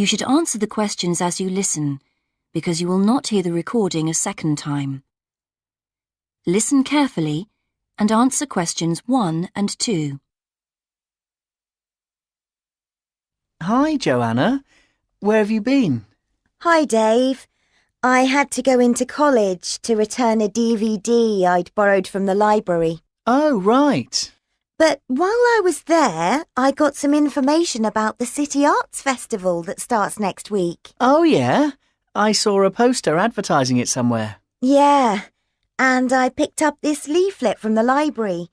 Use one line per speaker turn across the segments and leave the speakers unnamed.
You should answer the questions as you listen, because you will not hear the recording a second time. Listen carefully and answer questions 1 and 2.
Hi, Joanna. Where have you been?
Hi, Dave. I had to go into college to return a DVD I'd borrowed from the library.
Oh, right.
But while I was there, I got some information about the City Arts Festival that starts next week.
Oh, yeah? I saw a poster advertising it somewhere.
Yeah, and I picked up this leaflet from the library.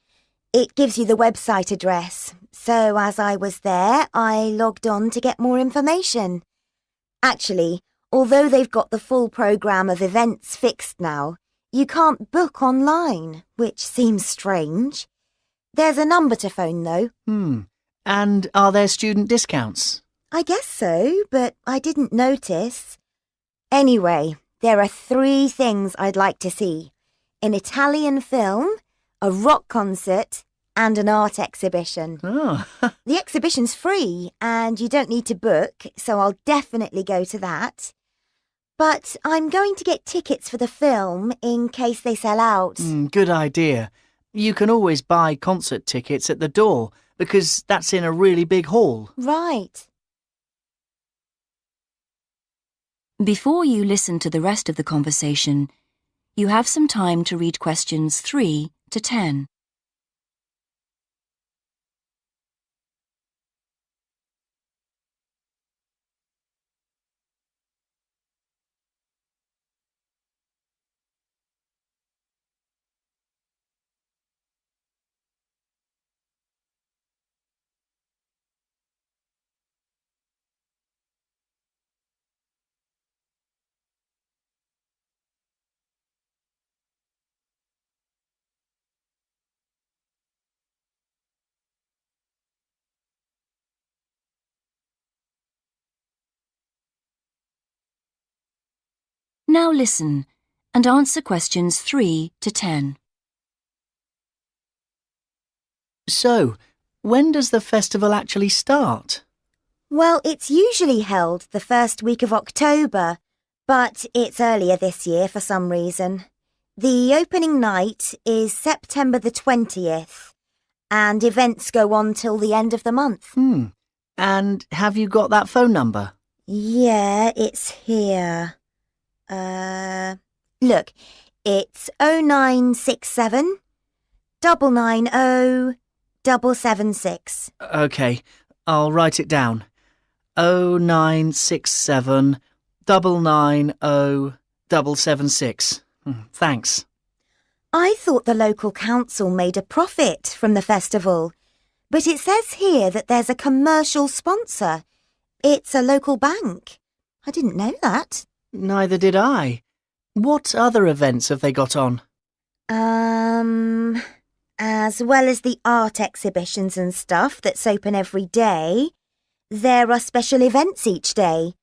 It gives you the website address. So as I was there, I logged on to get more information. Actually, although they've got the full programme of events fixed now, you can't book online, which seems strange. There's a number to phone, though.
And are there student discounts?
I guess so, but I didn't notice. Anyway, there are 3 things I'd like to see. An Italian film, a rock concert, and an art exhibition.
Oh,
The exhibition's free, and you don't need to book, so I'll definitely go to that. But I'm going to get tickets for the film in case they sell out.
good idea. You can always buy concert tickets at the door because that's in a really big hall.
Right.
Before you listen to the rest of the conversation, you have some time to read questions 3 to 10. Now listen and answer questions 3 to 10.
So, when does the festival actually start?
Well, it's usually held the first week of October, but it's earlier this year for some reason. The opening night is September the 20th, and events go on till the end of the month.
And have you got that phone number?
Yeah, it's here. Look, it's 0967 990 776.
OK, I'll write it down. 0967 990 776. Thanks.
I thought the local council made a profit from the festival, but it says here that there's a commercial sponsor. It's a local bank. I didn't know that.
Neither did I. What other events have they got on?
As well as the art exhibitions and stuff that's open every day, there are special events each day.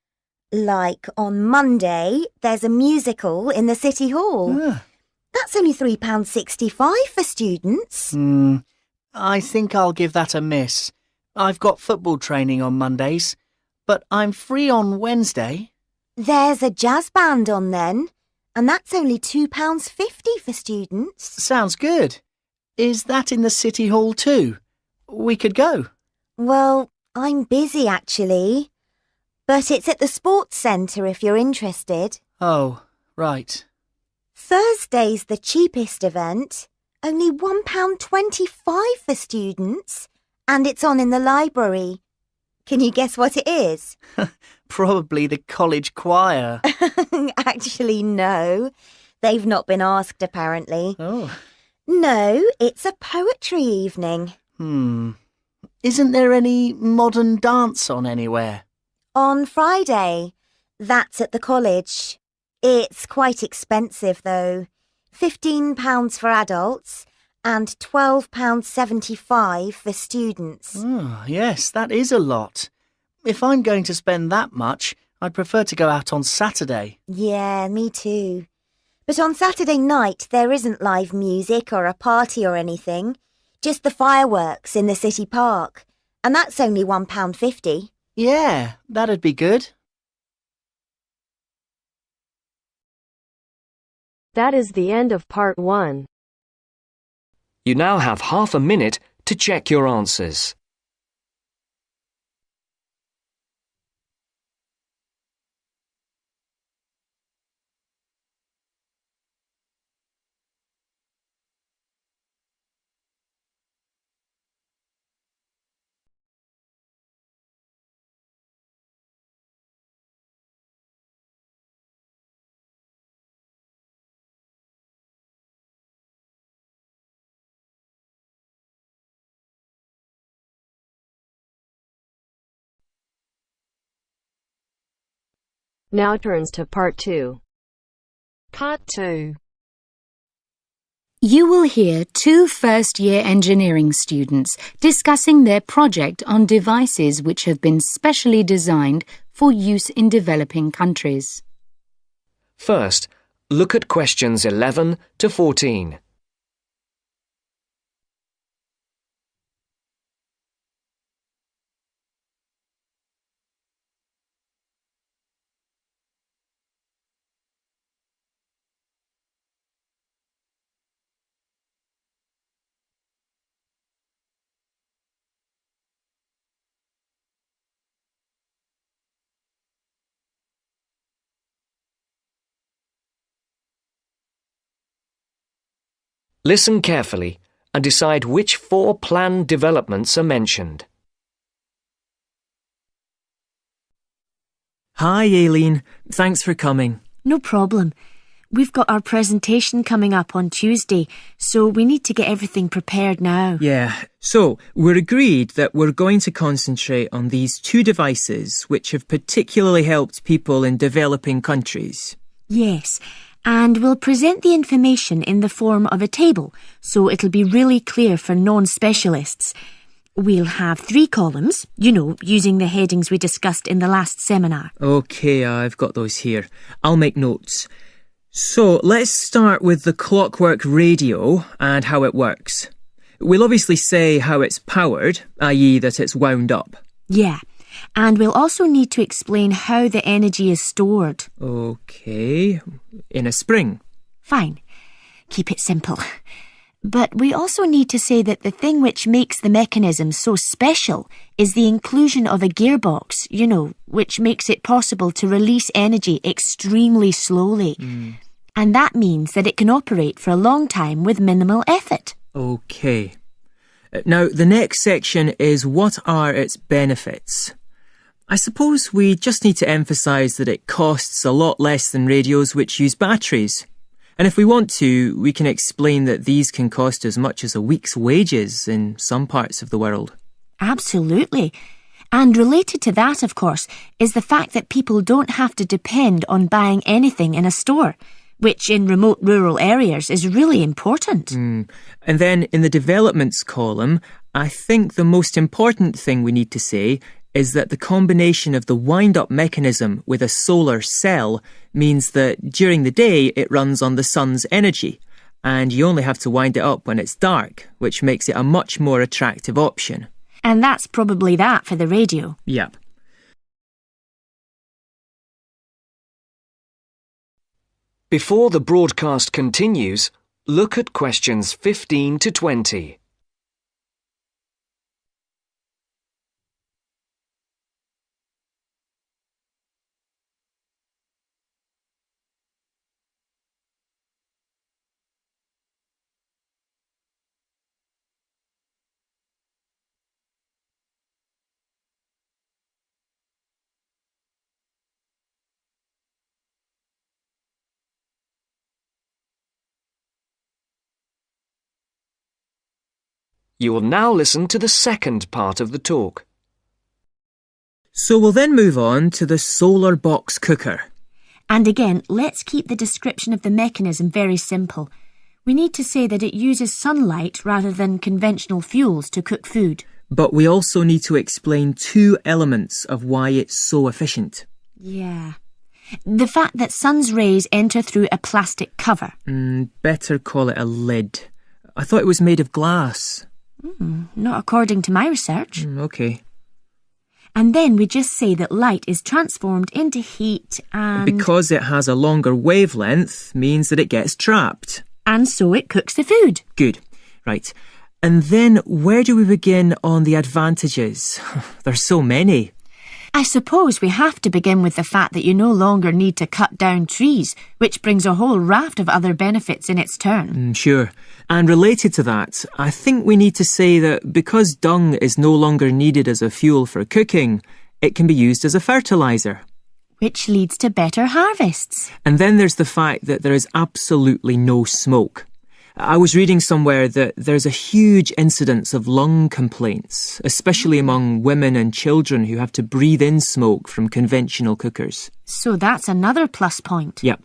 Like on Monday, there's a musical in the City Hall. That's only £3.65 for students.
I think I'll give that a miss. I've got football training on Mondays, but I'm free on Wednesday.
There's a jazz band on then, and that's only £2.50 for students.
Sounds good. Is that in the City Hall too? We could go.
Well, I'm busy actually, but it's at the sports centre if you're interested.
Oh, right.
Thursday's the cheapest event, only £1.25 for students, and it's on in the library. Can you guess what it is?
Probably the college choir.
Actually, no. They've not been asked, apparently.
Oh.
No, it's a poetry evening.
Isn't there any modern dance on anywhere?
On Friday. That's at the college. It's quite expensive, though. £15 for adults and £12.75 for students.
Oh, yes, that is a lot. If I'm going to spend that much, I'd prefer to go out on Saturday.
Yeah, me too. But on Saturday night, there isn't live music or a party or anything. Just the fireworks in the city park. And that's only £1.50.
Yeah, that'd be good.
That is the end of part 1.
You now have half a minute to check your answers.
Now turns to part 2.
Part 2.
You will hear 2 first-year engineering students discussing their project on devices which have been specially designed for use in developing countries.
First, look at questions 11 to 14. Listen carefully and decide which 4 planned developments are mentioned.
Hi, Aileen. Thanks for coming.
No problem. We've got our presentation coming up on Tuesday, so we need to get everything prepared now.
Yeah, so we're agreed that we're going to concentrate on these 2 devices which have particularly helped people in developing countries.
Yes, and we'll present the information in the form of a table, so it'll be really clear for non-specialists. We'll have 3 columns, using the headings we discussed in the last seminar.
OK, I've got those here. I'll make notes. So let's start with the clockwork radio and how it works. We'll obviously say how it's powered, i.e. that it's wound up.
Yeah, and we'll also need to explain how the energy is stored.
OK, in a spring.
Fine, keep it simple. But we also need to say that the thing which makes the mechanism so special is the inclusion of a gearbox, which makes it possible to release energy extremely slowly. And that means that it can operate for a long time with minimal effort.
OK. Now, the next section is what are its benefits? I suppose we just need to emphasise that it costs a lot less than radios which use batteries. And if we want to, we can explain that these can cost as much as a week's wages in some parts of the world.
Absolutely. And related to that, of course, is the fact that people don't have to depend on buying anything in a store, which in remote rural areas is really important.
And then in the developments column, I think the most important thing we need to say is that the combination of the wind-up mechanism with a solar cell means that during the day it runs on the sun's energy, and you only have to wind it up when it's dark, which makes it a much more attractive option.
And that's probably that for the radio.
Yep.
Before the broadcast continues, look at questions 15 to 20. You will now listen to the second part of the talk.
So we'll then move on to the solar box cooker.
And again, let's keep the description of the mechanism very simple. We need to say that it uses sunlight rather than conventional fuels to cook food.
But we also need to explain 2 elements of why it's so efficient.
Yeah. The fact that sun's rays enter through a plastic cover.
Better call it a lid. I thought it was made of glass.
Not according to my research.
OK.
And then we just say that light is transformed into heat and...
Because it has a longer wavelength means that it gets trapped.
And so it cooks the food.
Good. Right. And then where do we begin on the advantages? There's so many.
I suppose we have to begin with the fact that you no longer need to cut down trees, which brings a whole raft of other benefits in its turn.
Sure. And related to that, I think we need to say that because dung is no longer needed as a fuel for cooking, it can be used as a fertiliser.
Which leads to better harvests.
And then there's the fact that there is absolutely no smoke. I was reading somewhere that there's a huge incidence of lung complaints, especially among women and children who have to breathe in smoke from conventional cookers.
So that's another plus point.
Yep.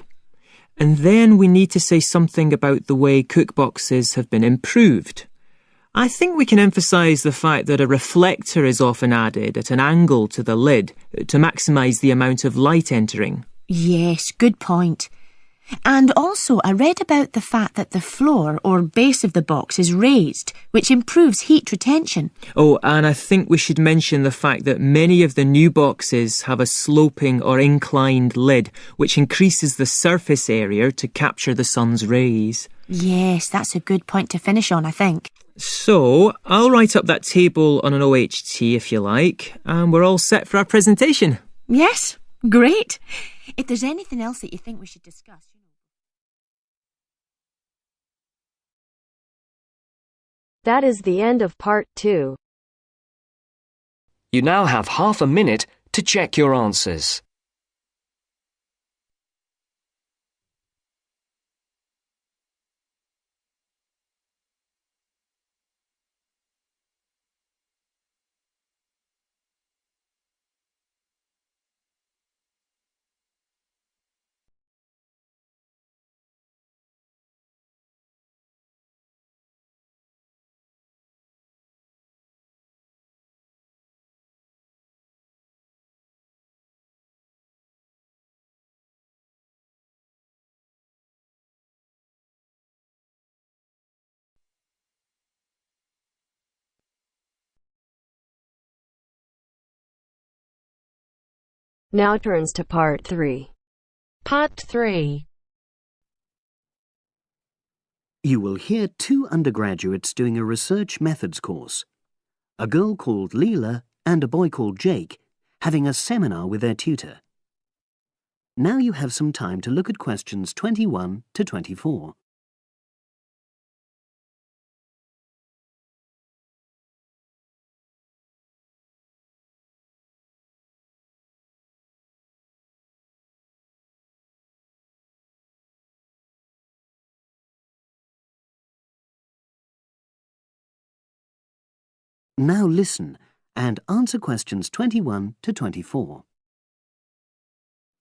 And then we need to say something about the way cookboxes have been improved. I think we can emphasise the fact that a reflector is often added at an angle to the lid to maximise the amount of light entering.
Yes, good point. And also, I read about the fact that the floor or base of the box is raised, which improves heat retention.
Oh, and I think we should mention the fact that many of the new boxes have a sloping or inclined lid, which increases the surface area to capture the sun's rays.
Yes, that's a good point to finish on, I think.
So, I'll write up that table on an OHT if you like, and we're all set for our presentation.
Yes, great. If there's anything else that you think we should discuss...
That is the end of part 2.
You now have half a minute to check your answers.
Now turns to part 3.
Part 3.
You will hear 2 undergraduates doing a research methods course. A girl called Leela and a boy called Jake having a seminar with their tutor. Now you have some time to look at questions 21 to 24. Now listen and answer questions 21 to 24.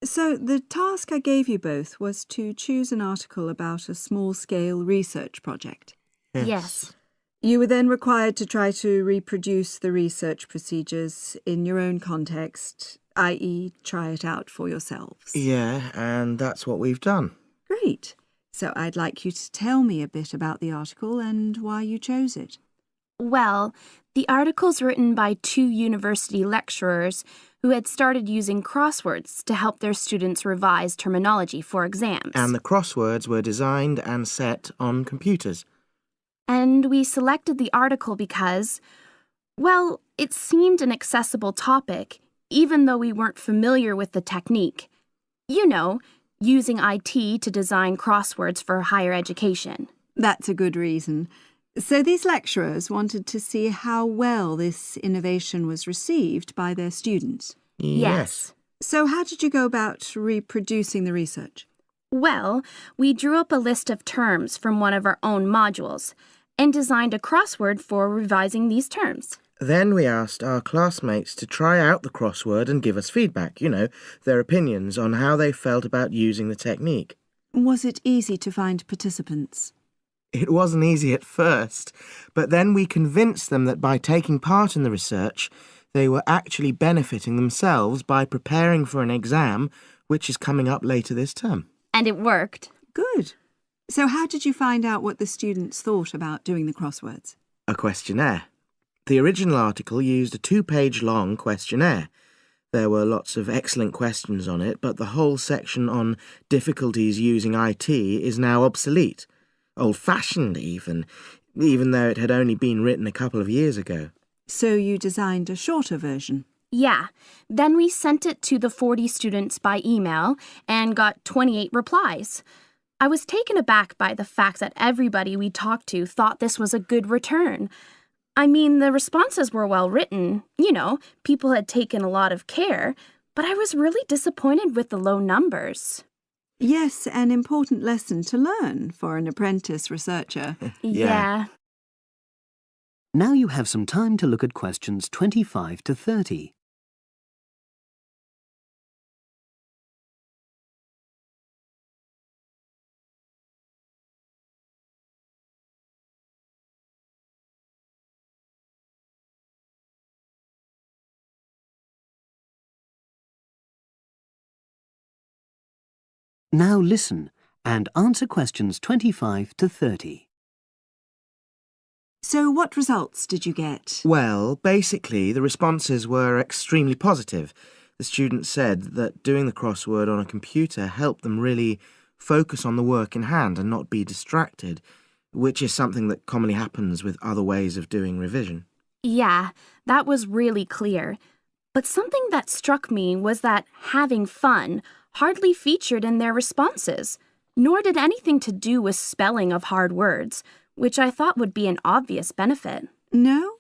So the task I gave you both was to choose an article about a small-scale research project.
Yes.
You were then required to try to reproduce the research procedures in your own context, i.e. try it out for yourselves.
Yeah, and that's what we've done.
Great. So I'd like you to tell me a bit about the article and why you chose it.
Well, the article's written by 2 university lecturers who had started using crosswords to help their students revise terminology for exams.
And the crosswords were designed and set on computers.
And we selected the article because, well, it seemed an accessible topic, even though we weren't familiar with the technique. You know, using IT to design crosswords for higher education.
That's a good reason. So these lecturers wanted to see how well this innovation was received by their students.
Yes.
So how did you go about reproducing the research?
Well, we drew up a list of terms from one of our own modules and designed a crossword for revising these terms.
Then we asked our classmates to try out the crossword and give us feedback, their opinions on how they felt about using the technique.
Was it easy to find participants?
It wasn't easy at first, but then we convinced them that by taking part in the research, they were actually benefiting themselves by preparing for an exam, which is coming up later this term.
And it worked.
Good. So how did you find out what the students thought about doing the crosswords?
A questionnaire. The original article used a 2-page long questionnaire. There were lots of excellent questions on it, but the whole section on difficulties using IT is now obsolete. Old-fashioned even though it had only been written a couple of years ago.
So you designed a shorter version?
Yeah. Then we sent it to the 40 students by email and got 28 replies. I was taken aback by the fact that everybody we talked to thought this was a good return. I mean, the responses were well written. You know, people had taken a lot of care, but I was really disappointed with the low numbers.
Yes, an important lesson to learn for an apprentice researcher.
Yeah.
Now you have some time to look at questions 25 to 30. Now listen and answer questions 25 to 30.
So what results did you get?
Well, basically, the responses were extremely positive. The students said that doing the crossword on a computer helped them really focus on the work in hand and not be distracted, which is something that commonly happens with other ways of doing revision.
Yeah, that was really clear. But something that struck me was that having fun hardly featured in their responses, nor did anything to do with spelling of hard words, which I thought would be an obvious benefit.
No?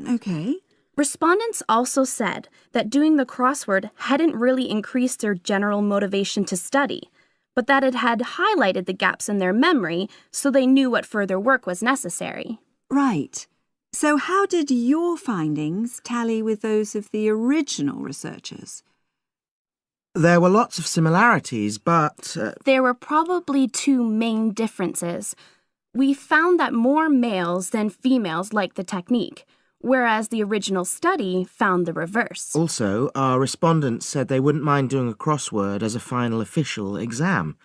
Okay.
Respondents also said that doing the crossword hadn't really increased their general motivation to study, but that it had highlighted the gaps in their memory so they knew what further work was necessary.
Right. So how did your findings tally with those of the original researchers?
There were lots of similarities, but...
There were probably two main differences. We found that more males than females liked the technique, whereas the original study found the reverse.
Also, our respondents said they wouldn't mind doing a crossword as a final official exam,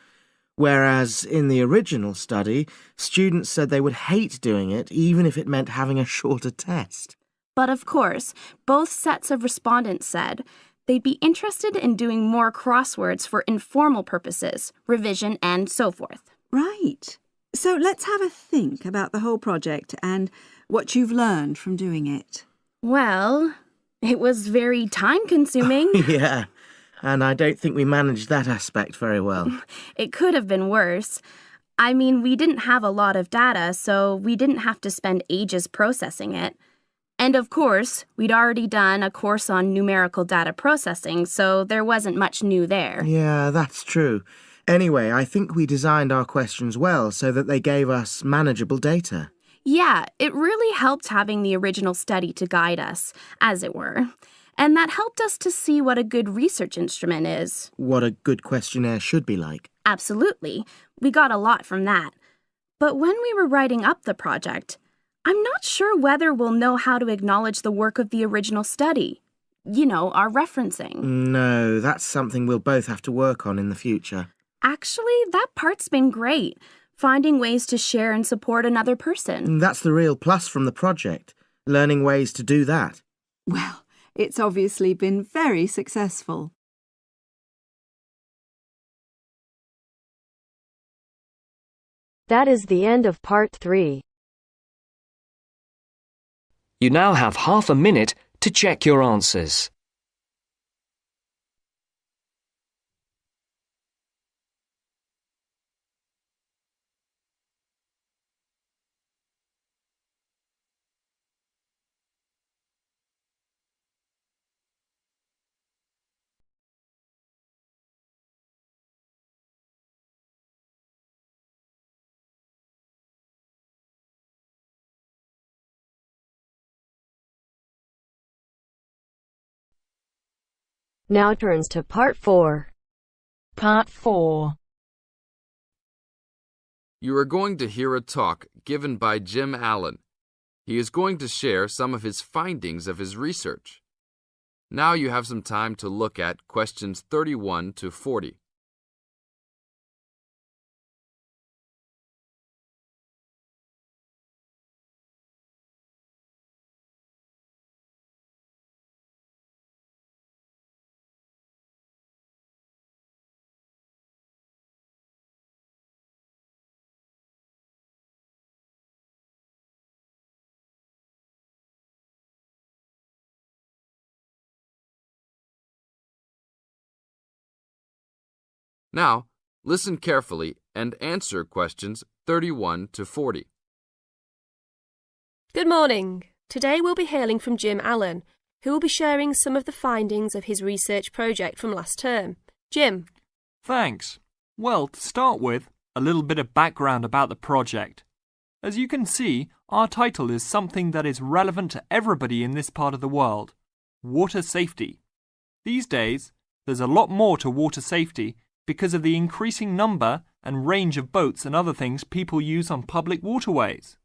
whereas in the original study, students said they would hate doing it even if it meant having a shorter test.
But of course, both sets of respondents said they'd be interested in doing more crosswords for informal purposes, revision, and so forth.
Right. So let's have a think about the whole project and what you've learned from doing it.
Well, it was very time-consuming.
Yeah, and I don't think we managed that aspect very well.
It could have been worse. I mean, we didn't have a lot of data, so we didn't have to spend ages processing it. And of course, we'd already done a course on numerical data processing, so there wasn't much new there.
Yeah, that's true. Anyway, I think we designed our questions well so that they gave us manageable data.
Yeah, it really helped having the original study to guide us, as it were. And that helped us to see what a good research instrument is.
What a good questionnaire should be like.
Absolutely. We got a lot from that. But when we were writing up the project, I'm not sure whether we'll know how to acknowledge the work of the original study. You know, our referencing.
No, that's something we'll both have to work on in the future.
Actually, that part's been great. Finding ways to share and support another person.
That's the real plus from the project, learning ways to do that.
Well, it's obviously been very successful.
That is the end of part 3.
You now have half a minute to check your answers.
Now turns to part 4.
Part 4.
You are going to hear a talk given by Jim Allen. He is going to share some of his findings of his research. Now you have some time to look at questions 31 to 40. Now, listen carefully and answer questions 31 to 40.
Good morning. Today we'll be hearing from Jim Allen, who will be sharing some of the findings of his research project from last term. Jim.
Thanks. Well, to start with, a little bit of background about the project. As you can see, our title is something that is relevant to everybody in this part of the world: water safety. These days, there's a lot more to water safety because of the increasing number and range of boats and other things people use on public waterways.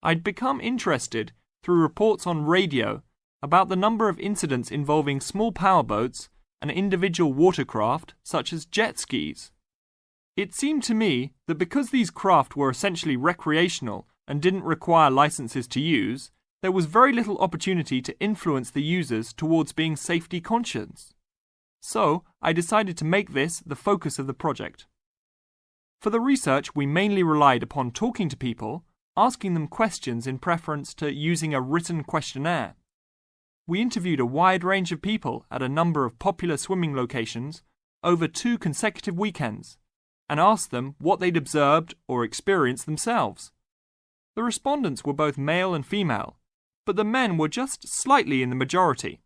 I'd become interested through reports on radio about the number of incidents involving small powerboats and individual watercraft such as jet skis. It seemed to me that because these craft were essentially recreational and didn't require licenses to use, there was very little opportunity to influence the users towards being safety conscious. So, I decided to make this the focus of the project. For the research, we mainly relied upon talking to people, asking them questions in preference to using a written questionnaire. We interviewed a wide range of people at a number of popular swimming locations over 2 consecutive weekends, and asked them what they'd observed or experienced themselves. The respondents were both male and female, but the men were just slightly in the majority.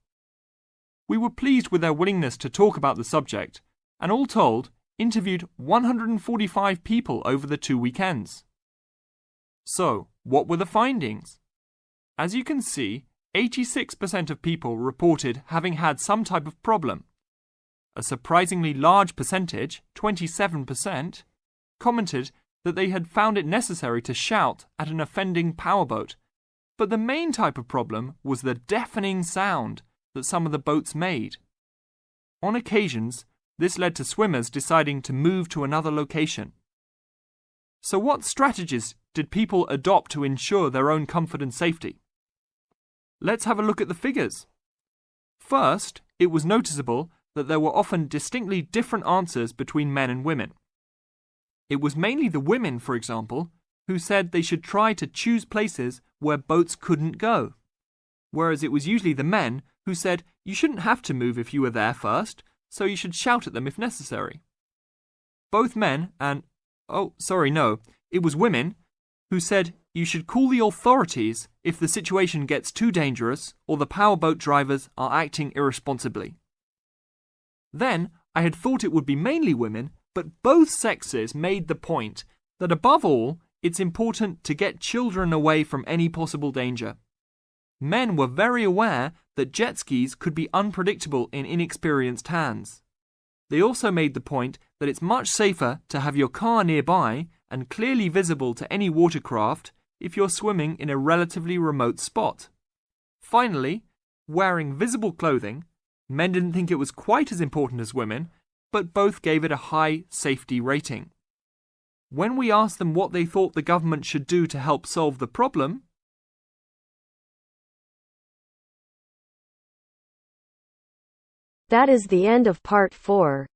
We were pleased with their willingness to talk about the subject, and all told, interviewed 145 people over the 2 weekends. So, what were the findings? As you can see, 86% of people reported having had some type of problem. A surprisingly large percentage, 27%, commented that they had found it necessary to shout at an offending powerboat, but the main type of problem was the deafening sound that some of the boats made. On occasions, this led to swimmers deciding to move to another location. So what strategies did people adopt to ensure their own comfort and safety? Let's have a look at the figures. First, it was noticeable that there were often distinctly different answers between men and women. It was mainly the women, for example, who said they should try to choose places where boats couldn't go, whereas it was usually the men who said you shouldn't have to move if you were there first, so you should shout at them if necessary. Both men and, it was women who said you should call the authorities if the situation gets too dangerous or the powerboat drivers are acting irresponsibly. Then, I had thought it would be mainly women, but both sexes made the point that above all, it's important to get children away from any possible danger. Men were very aware that jet skis could be unpredictable in inexperienced hands. They also made the point that it's much safer to have your car nearby and clearly visible to any watercraft if you're swimming in a relatively remote spot. Finally, wearing visible clothing, men didn't think it was quite as important as women, but both gave it a high safety rating. When we asked them what they thought the government should do to help solve the problem,
That is the end of part 4.